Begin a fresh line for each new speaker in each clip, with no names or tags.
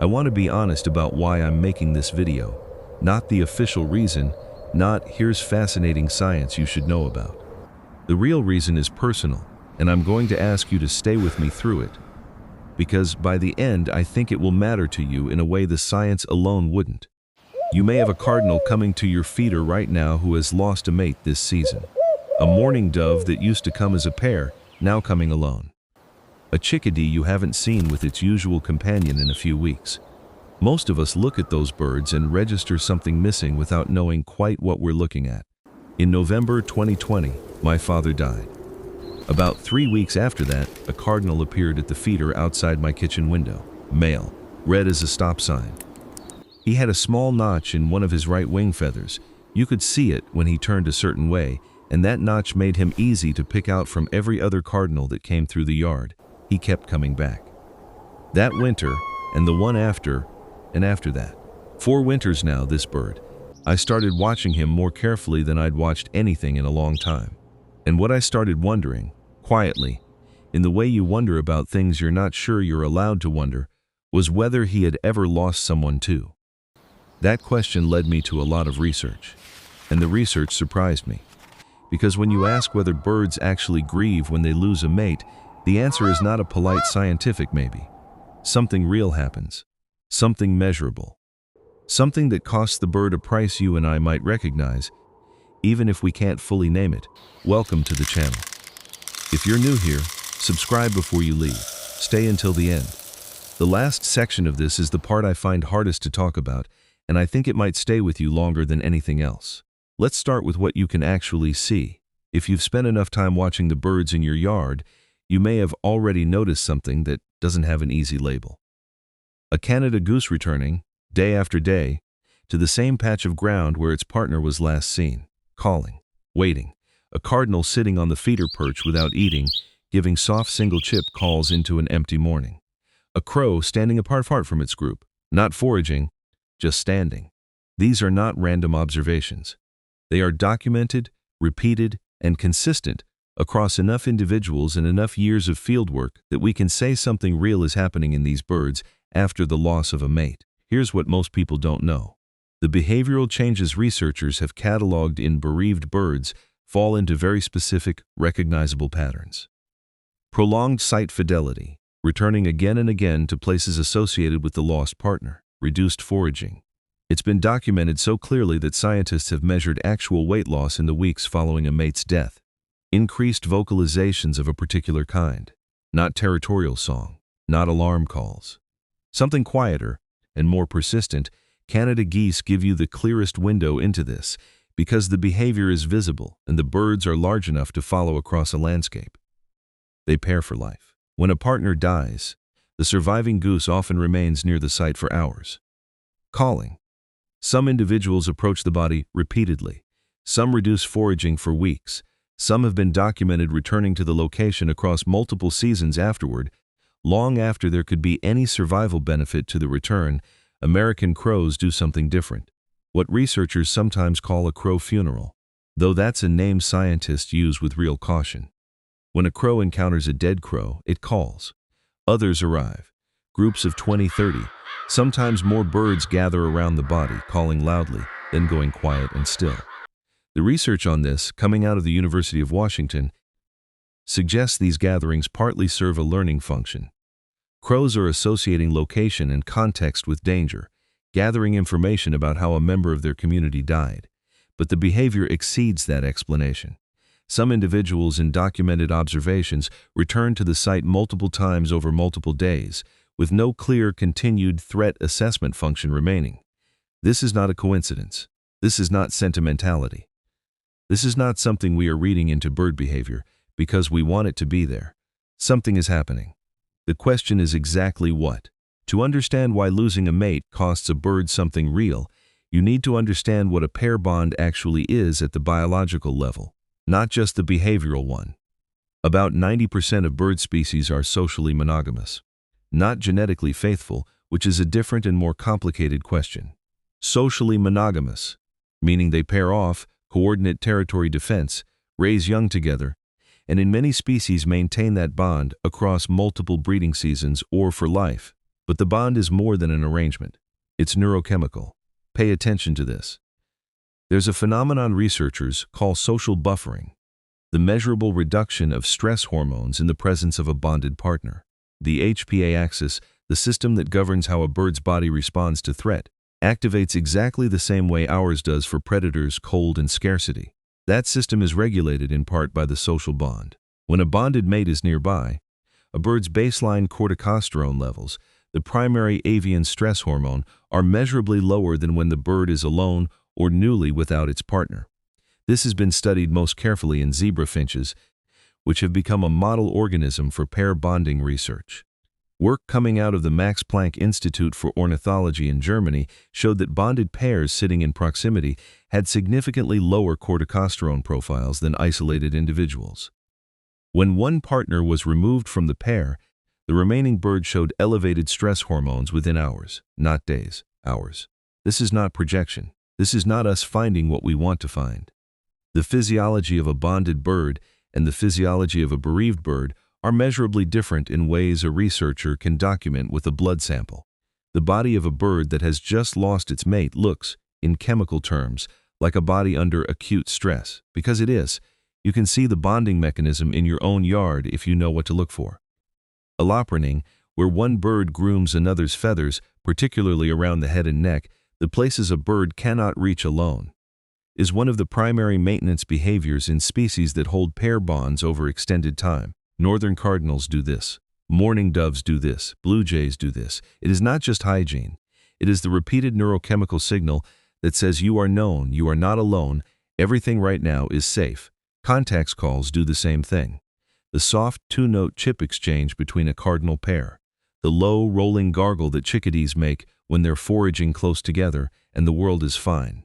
I want to be honest about why I'm making this video. Not the official reason, not here's fascinating science you should know about. The real reason is personal, and I'm going to ask you to stay with me through it. Because by the end, I think it will matter to you in a way the science alone wouldn't. You may have a cardinal coming to your feeder right now who has lost a mate this season. A mourning dove that used to come as a pair, now coming alone. A chickadee you haven't seen with its usual companion in a few weeks. Most of us look at those birds and register something missing without knowing quite what we're looking at. In November 2020, my father died. About 3 weeks after that, a cardinal appeared at the feeder outside my kitchen window. Male, red as a stop sign. He had a small notch in one of his right wing feathers. You could see it when he turned a certain way, and that notch made him easy to pick out from every other cardinal that came through the yard. He kept coming back. That winter, and the one after, and after that. 4 winters now, this bird. I started watching him more carefully than I'd watched anything in a long time. And what I started wondering, quietly, in the way you wonder about things you're not sure you're allowed to wonder, was whether he had ever lost someone too. That question led me to a lot of research, and the research surprised me. Because when you ask whether birds actually grieve when they lose a mate, the answer is not a polite scientific maybe. Something real happens. Something measurable. Something that costs the bird a price you and I might recognize, even if we can't fully name it. Welcome to the channel. If you're new here, subscribe before you leave. Stay until the end. The last section of this is the part I find hardest to talk about, and I think it might stay with you longer than anything else. Let's start with what you can actually see. If you've spent enough time watching the birds in your yard, you may have already noticed something that doesn't have an easy label. A Canada goose returning, day after day, to the same patch of ground where its partner was last seen, calling, waiting. A cardinal sitting on the feeder perch without eating, giving soft single chip calls into an empty morning. A crow standing apart from its group, not foraging, just standing. These are not random observations. They are documented, repeated, and consistent across enough individuals and enough years of fieldwork that we can say something real is happening in these birds after the loss of a mate. Here's what most people don't know. The behavioral changes researchers have cataloged in bereaved birds fall into very specific, recognizable patterns. Prolonged site fidelity, returning again and again to places associated with the lost partner. Reduced foraging. It's been documented so clearly that scientists have measured actual weight loss in the weeks following a mate's death. Increased vocalizations of a particular kind. Not territorial song, not alarm calls. Something quieter and more persistent. Canada geese give you the clearest window into this because the behavior is visible and the birds are large enough to follow across a landscape. They pair for life. When a partner dies, the surviving goose often remains near the site for hours. Calling. Some individuals approach the body repeatedly. Some reduce foraging for weeks. Some have been documented returning to the location across multiple seasons afterward. Long after there could be any survival benefit to the return, American crows do something different. What researchers sometimes call a crow funeral, though that's a name scientists use with real caution. When a crow encounters a dead crow, it calls. Others arrive. Groups of 20, 30. Sometimes more birds gather around the body, calling loudly, then going quiet and still. The research on this, coming out of the University of Washington, suggests these gatherings partly serve a learning function. Crows are associating location and context with danger, gathering information about how a member of their community died. But the behavior exceeds that explanation. Some individuals in documented observations return to the site multiple times over multiple days, with no clear continued threat assessment function remaining. This is not a coincidence. This is not sentimentality. This is not something we are reading into bird behavior because we want it to be there. Something is happening. The question is exactly what. To understand why losing a mate costs a bird something real, you need to understand what a pair bond actually is at the biological level, not just the behavioral one. About 90% of bird species are socially monogamous, not genetically faithful, which is a different and more complicated question. Socially monogamous, meaning they pair off, coordinate territory defense, raise young together, and in many species maintain that bond across multiple breeding seasons or for life. But the bond is more than an arrangement. It's neurochemical. Pay attention to this. There's a phenomenon researchers call social buffering, the measurable reduction of stress hormones in the presence of a bonded partner. The HPA axis, the system that governs how a bird's body responds to threat, activates exactly the same way ours does for predators, cold, and scarcity. That system is regulated in part by the social bond. When a bonded mate is nearby, a bird's baseline corticosterone levels, the primary avian stress hormone, are measurably lower than when the bird is alone or newly without its partner. This has been studied most carefully in zebra finches, which have become a model organism for pair bonding research. Work coming out of the Max Planck Institute for Ornithology in Germany showed that bonded pairs sitting in proximity had significantly lower corticosterone profiles than isolated individuals. When one partner was removed from the pair, the remaining bird showed elevated stress hormones within hours, not days, hours. This is not projection. This is not us finding what we want to find. The physiology of a bonded bird and the physiology of a bereaved bird are measurably different in ways a researcher can document with a blood sample. The body of a bird that has just lost its mate looks, in chemical terms, like a body under acute stress. Because it is, you can see the bonding mechanism in your own yard if you know what to look for. Allopraning, where one bird grooms another's feathers, particularly around the head and neck, the places a bird cannot reach alone, is one of the primary maintenance behaviors in species that hold pair bonds over extended time. Northern Cardinals do this. Mourning doves do this. Blue jays do this. It is not just hygiene. It is the repeated neurochemical signal that says you are known, you are not alone, everything right now is safe. Contacts calls do the same thing. The soft two-note chip exchange between a cardinal pair. The low, rolling gargle that chickadees make when they're foraging close together and the world is fine.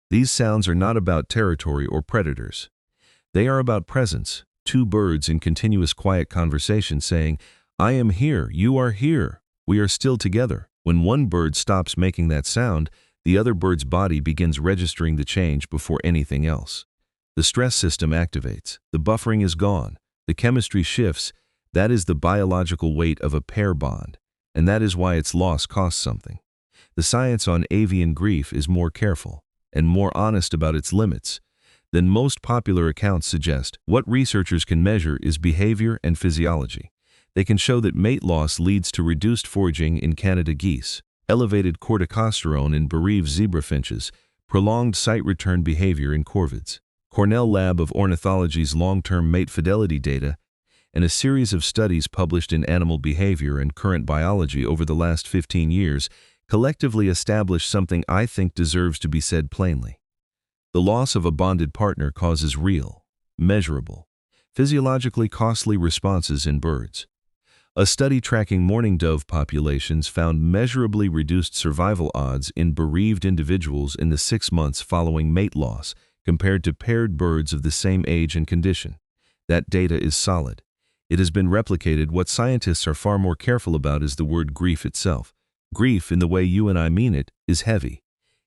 These sounds are not about territory or predators. They are about presence. Two birds in continuous quiet conversation saying, I am here, you are here, we are still together. When one bird stops making that sound, the other bird's body begins registering the change before anything else. The stress system activates. The buffering is gone. The chemistry shifts. That is the biological weight of a pair bond, and that is why its loss costs something. The science on avian grief is more careful and more honest about its limits than most popular accounts suggest. What researchers can measure is behavior and physiology. They can show that mate loss leads to reduced foraging in Canada geese, elevated corticosterone in bereaved zebra finches, prolonged site return behavior in corvids. Cornell Lab of Ornithology's long-term mate fidelity data, and a series of studies published in Animal Behavior and Current Biology over the last 15 years collectively establish something I think deserves to be said plainly. The loss of a bonded partner causes real, measurable, physiologically costly responses in birds. A study tracking mourning dove populations found measurably reduced survival odds in bereaved individuals in the 6 months following mate loss compared to paired birds of the same age and condition. That data is solid. It has been replicated. What scientists are far more careful about is the word grief itself. Grief, in the way you and I mean it, is heavy.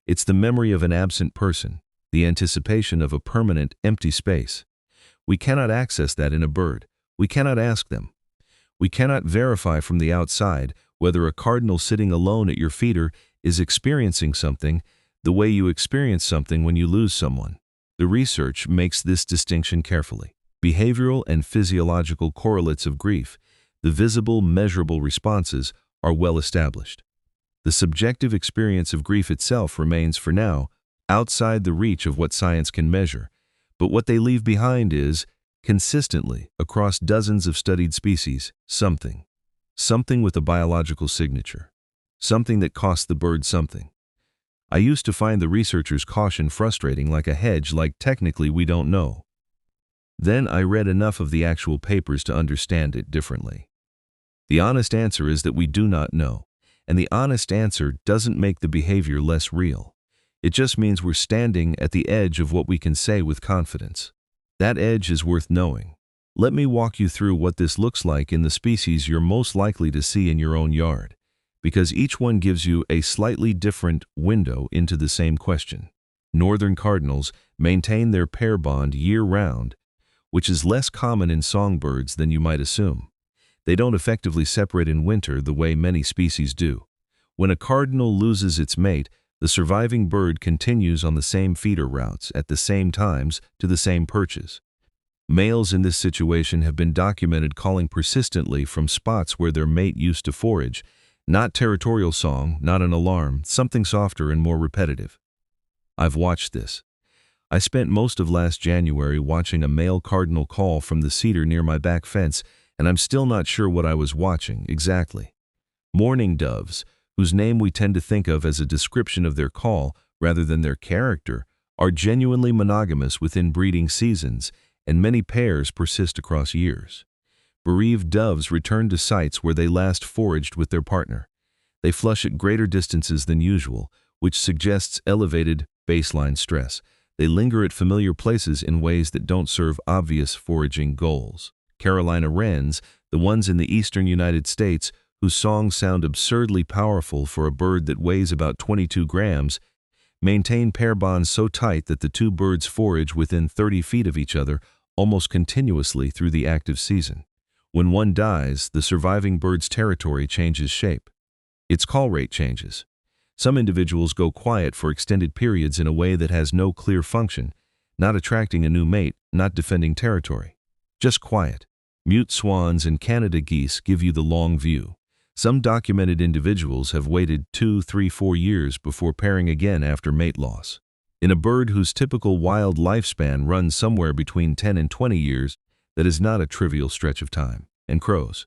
It's the memory of an absent person, the anticipation of a permanent, empty space. We cannot access that in a bird. We cannot ask them. We cannot verify from the outside whether a cardinal sitting alone at your feeder is experiencing something the way you experience something when you lose someone. The research makes this distinction carefully. Behavioral and physiological correlates of grief, the visible, measurable responses, are well established. The subjective experience of grief itself remains, for now, outside the reach of what science can measure, but what they leave behind is, consistently, across dozens of studied species, something with a biological signature, something that costs the bird something. I used to find the researchers' caution frustrating, like a hedge, like technically we don't know. Then I read enough of the actual papers to understand it differently. The honest answer is that we do not know, and the honest answer doesn't make the behavior less real. It just means we're standing at the edge of what we can say with confidence. That edge is worth knowing. Let me walk you through what this looks like in the species you're most likely to see in your own yard, because each one gives you a slightly different window into the same question. Northern Cardinals maintain their pair bond year-round, which is less common in songbirds than you might assume. They don't effectively separate in winter the way many species do. When a cardinal loses its mate, the surviving bird continues on the same feeder routes at the same times to the same perches. Males in this situation have been documented calling persistently from spots where their mate used to forage, not territorial song, not an alarm, something softer and more repetitive. I've watched this. I spent most of last January watching a male cardinal call from the cedar near my back fence, and I'm still not sure what I was watching exactly. Mourning doves, whose name we tend to think of as a description of their call rather than their character, are genuinely monogamous within breeding seasons, and many pairs persist across years. Bereaved doves return to sites where they last foraged with their partner. They flush at greater distances than usual, which suggests elevated baseline stress. They linger at familiar places in ways that don't serve obvious foraging goals. Carolina wrens, the ones in the eastern United States, whose songs sound absurdly powerful for a bird that weighs about 22 grams, maintain pair bonds so tight that the two birds forage within 30 feet of each other almost continuously through the active season. When one dies, the surviving bird's territory changes shape. Its call rate changes. Some individuals go quiet for extended periods in a way that has no clear function, not attracting a new mate, not defending territory. Just quiet. Mute swans and Canada geese give you the long view. Some documented individuals have waited 2, 3, 4 years before pairing again after mate loss. In a bird whose typical wild lifespan runs somewhere between 10 and 20 years, that is not a trivial stretch of time. And crows.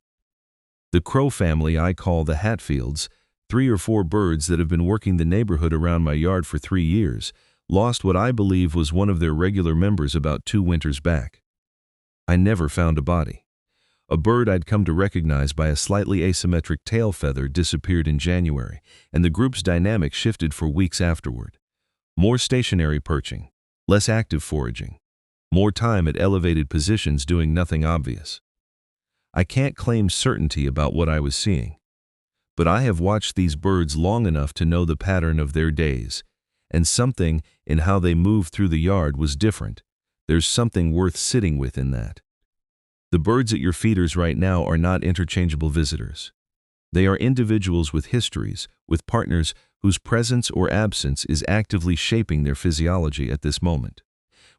The crow family I call the Hatfields, 3 or 4 birds that have been working the neighborhood around my yard for 3 years, lost what I believe was one of their regular members about 2 winters back. I never found a body. A bird I'd come to recognize by a slightly asymmetric tail feather disappeared in January, and the group's dynamic shifted for weeks afterward. More stationary perching, less active foraging, more time at elevated positions doing nothing obvious. I can't claim certainty about what I was seeing, but I have watched these birds long enough to know the pattern of their days, and something in how they moved through the yard was different. There's something worth sitting with in that. The birds at your feeders right now are not interchangeable visitors. They are individuals with histories, with partners whose presence or absence is actively shaping their physiology at this moment.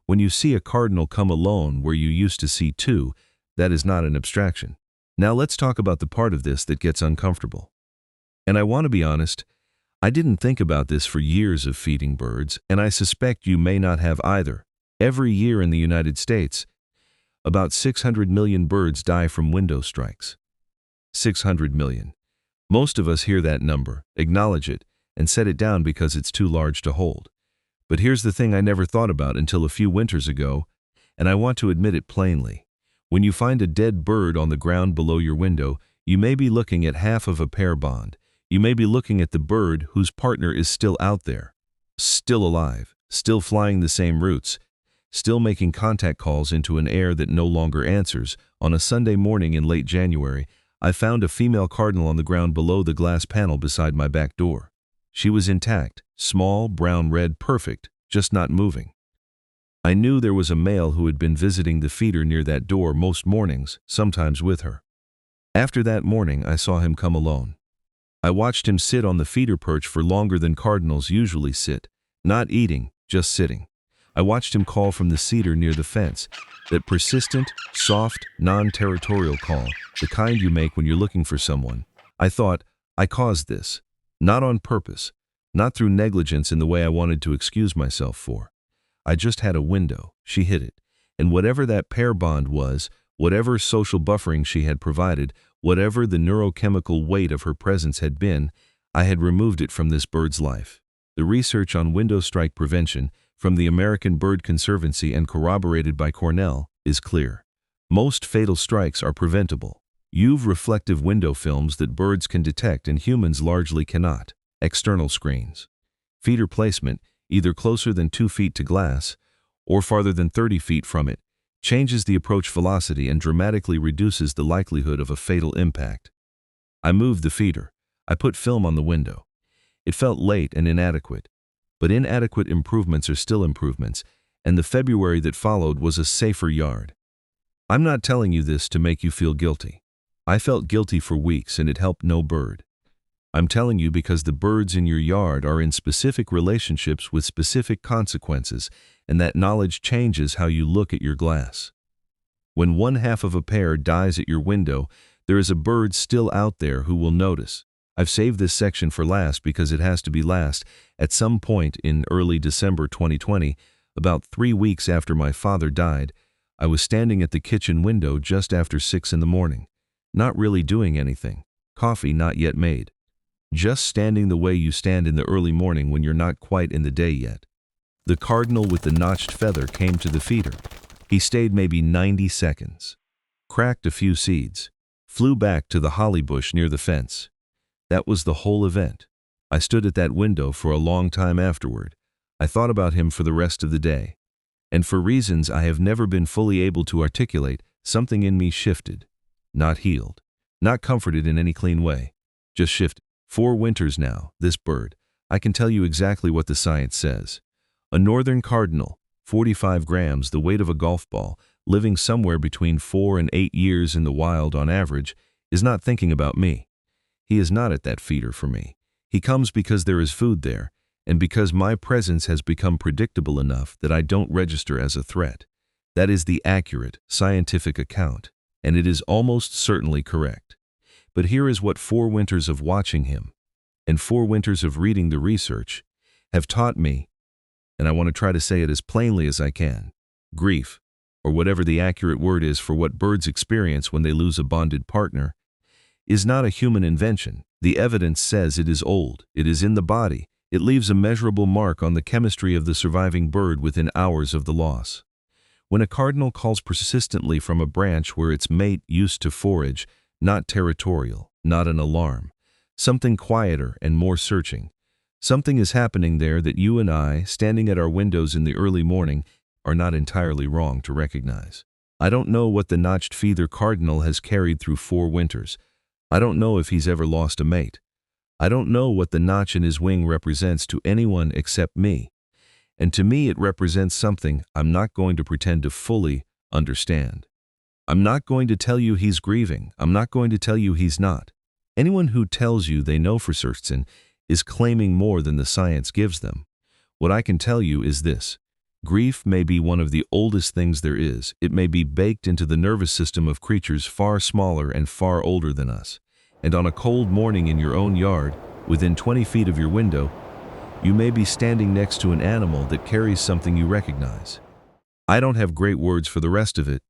When you see a cardinal come alone where you used to see 2, that is not an abstraction. Now let's talk about the part of this that gets uncomfortable. And I want to be honest, I didn't think about this for years of feeding birds, and I suspect you may not have either. Every year in the United States, about 600 million birds die from window strikes. 600 million. Most of us hear that number, acknowledge it, and set it down because it's too large to hold. But here's the thing I never thought about until a few winters ago, and I want to admit it plainly. When you find a dead bird on the ground below your window, you may be looking at half of a pair bond. You may be looking at the bird whose partner is still out there, still alive, still flying the same routes, still making contact calls into an air that no longer answers. On a Sunday morning in late January, I found a female cardinal on the ground below the glass panel beside my back door. She was intact, small, brown-red, perfect, just not moving. I knew there was a male who had been visiting the feeder near that door most mornings, sometimes with her. After that morning, I saw him come alone. I watched him sit on the feeder perch for longer than cardinals usually sit, not eating, just sitting. I watched him call from the cedar near the fence, that persistent, soft, non-territorial call, the kind you make when you're looking for someone. I thought, I caused this. Not on purpose, not through negligence in the way I wanted to excuse myself for. I just had a window, she hit it, and whatever that pair bond was, whatever social buffering she had provided, whatever the neurochemical weight of her presence had been, I had removed it from this bird's life. The research on window strike prevention, from the American Bird Conservancy and corroborated by Cornell, is clear. Most fatal strikes are preventable. UV reflective window films that birds can detect and humans largely cannot. External screens. Feeder placement, either closer than 2 feet to glass or farther than 30 feet from it, changes the approach velocity and dramatically reduces the likelihood of a fatal impact. I moved the feeder. I put film on the window. It felt late and inadequate. But inadequate improvements are still improvements, and the February that followed was a safer yard. I'm not telling you this to make you feel guilty. I felt guilty for weeks and it helped no bird. I'm telling you because the birds in your yard are in specific relationships with specific consequences, and that knowledge changes how you look at your glass. When one half of a pair dies at your window, there is a bird still out there who will notice. I've saved this section for last because it has to be last. At some point in early December 2020, about 3 weeks after my father died, I was standing at the kitchen window just after 6 in the morning, not really doing anything, coffee not yet made. Just standing the way you stand in the early morning when you're not quite in the day yet. The cardinal with the notched feather came to the feeder. He stayed maybe 90 seconds, cracked a few seeds, flew back to the holly bush near the fence. That was the whole event. I stood at that window for a long time afterward. I thought about him for the rest of the day. And for reasons I have never been fully able to articulate, something in me shifted. Not healed, not comforted in any clean way, just shifted. 4 winters now, this bird, I can tell you exactly what the science says. A Northern Cardinal, 45 grams, the weight of a golf ball, living somewhere between 4 and 8 years in the wild on average, is not thinking about me. He is not at that feeder for me. He comes because there is food there, and because my presence has become predictable enough that I don't register as a threat. That is the accurate, scientific account, and it is almost certainly correct. But here is what 4 winters of watching him, and 4 winters of reading the research, have taught me, and I want to try to say it as plainly as I can. Grief, or whatever the accurate word is for what birds experience when they lose a bonded partner, is not a human invention. The evidence says it is old, it is in the body, it leaves a measurable mark on the chemistry of the surviving bird within hours of the loss. When a cardinal calls persistently from a branch where its mate used to forage, not territorial, not an alarm, something quieter and more searching, something is happening there that you and I, standing at our windows in the early morning, are not entirely wrong to recognize. I don't know what the notched feather cardinal has carried through 4 winters. I don't know if he's ever lost a mate. I don't know what the notch in his wing represents to anyone except me. And to me it represents something I'm not going to pretend to fully understand. I'm not going to tell you he's grieving. I'm not going to tell you he's not. Anyone who tells you they know for certain is claiming more than the science gives them. What I can tell you is this. Grief may be one of the oldest things there is. It may be baked into the nervous system of creatures far smaller and far older than us. And on a cold morning in your own yard, within 20 feet of your window, you may be standing next to an animal that carries something you recognize. I don't have great words for the rest of it.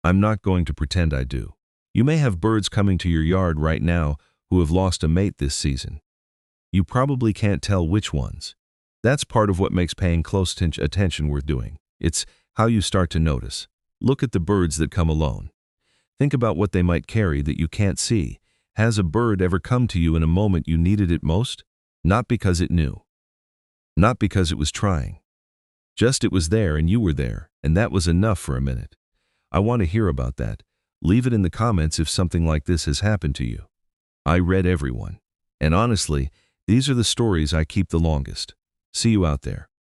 I'm not going to pretend I do. You may have birds coming to your yard right now who have lost a mate this season. You probably can't tell which ones. That's part of what makes paying close attention worth doing. It's how you start to notice. Look at the birds that come alone. Think about what they might carry that you can't see. Has a bird ever come to you in a moment you needed it most? Not because it knew. Not because it was trying. Just it was there and you were there, and that was enough for a minute. I want to hear about that. Leave it in the comments if something like this has happened to you. I read everyone. And honestly, these are the stories I keep the longest. See you out there.